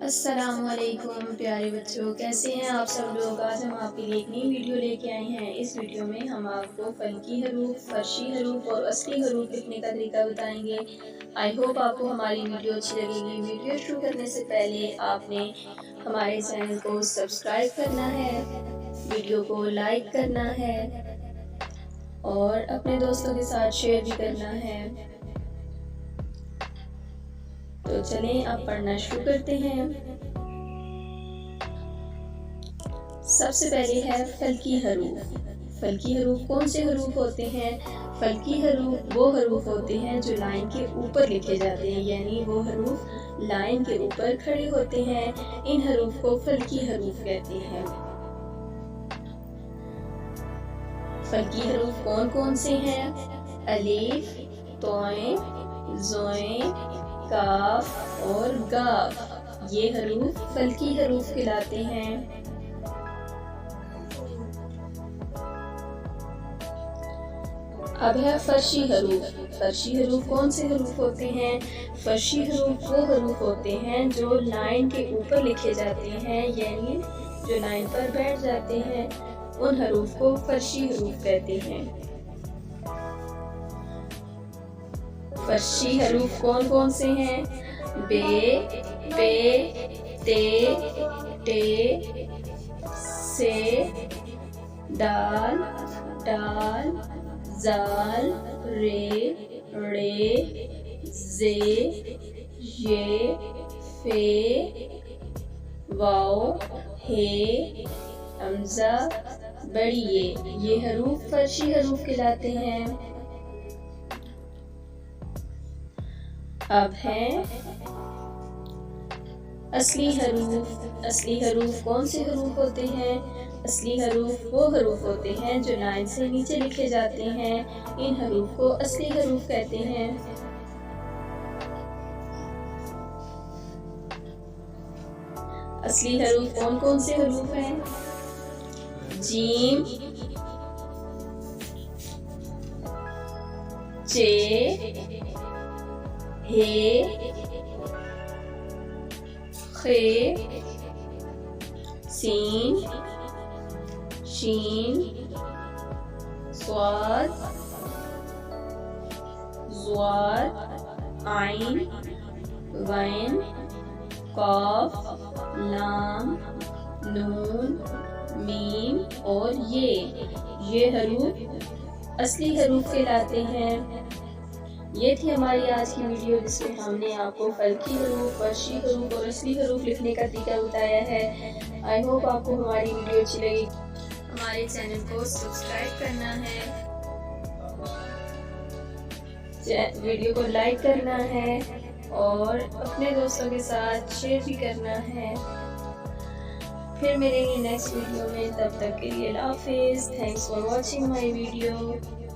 السلام علیکم پیارے بچوں، کیسے ہیں آپ سب لوگ؟ آج ہم آپ کے لیے ایک نئی ویڈیو لے کے آئے ہیں۔ اس ویڈیو میں ہم آپ کو فلکی حروف، فرشی حروف اور اصلی حروف لکھنے کا طریقہ بتائیں گے۔ آئی ہوپ آپ کو ہماری ویڈیو اچھی لگے گی۔ ویڈیو شروع کرنے سے پہلے آپ نے ہمارے چینل کو سبسکرائب کرنا ہے، ویڈیو کو لائک کرنا ہے اور اپنے دوستوں کے ساتھ شیئر بھی کرنا ہے۔ تو چلیں اب پڑھنا شروع کرتے ہیں۔ سب سے پہلے ہے فلکی حروف۔ فلکی حروف کون سے حروف ہوتے ہیں؟ فلکی حروف وہ حروف ہوتے ہیں جو لائن کے اوپر لکھے جاتے ہیں، یعنی وہ حروف لائن کے اوپر کھڑے ہوتے ہیں۔ ان حروف کو فلکی حروف کہتے ہیں۔ فلکی حروف کون کون سے ہیں؟ الف، طوئیں، زوئیں، کاف اور گاف، یہ حروف فلکی حروف کہلاتے ہیں۔ اب ہے فرشی حروف۔ فرشی حروف کون سے حروف ہوتے ہیں؟ فرشی حروف وہ حروف ہوتے ہیں جو لائن کے اوپر لکھے جاتے ہیں، یعنی جو لائن پر بیٹھ جاتے ہیں، ان حروف کو فرشی حروف کہتے ہیں۔ فرشی حروف کون کون سے ہیں؟ بے، پے، تے، ٹے، سے، دال، ڈال، زال، رے، ڑے، زے، یہ، فے، واو، ہے، حمزہ، بڑی یہ حروف فرشی حروف کہلاتے ہیں۔ اب ہیں اصلی حروف۔ اصلی حروف کون سے حروف ہوتے ہیں؟ اصلی حروف وہ حروف ہوتے ہیں جو لائن سے نیچے لکھے جاتے ہیں، ان حروف کو اصلی حروف کہتے ہیں۔ اصلی حروف کون کون سے حروف ہیں؟ جیم، چے، ہے، خے، سین، شین، صاد، ضاد، عین، غین، قاف، لام، نون، میم اور یہ حروف اصلی حروف کہلاتے ہیں۔ یہ تھی ہماری آج کی ویڈیو، جس میں ہم نے آپ کو فلکی حروف، فرشی حروف اور اصلی حروف لکھنے کا طریقہ بتایا ہے۔ آئی ہوپ آپ کو ہماری ویڈیو اچھی لگی۔ ہمارے چینل کو سبسکرائب کرنا ہے، ویڈیو کو لائک کرنا ہے اور اپنے دوستوں کے ساتھ شیئر بھی کرنا ہے۔ پھر ملیں گے نیکسٹ ویڈیو میں، تب تک کے لیے اللہ حافظ۔ Thanks for watching my video.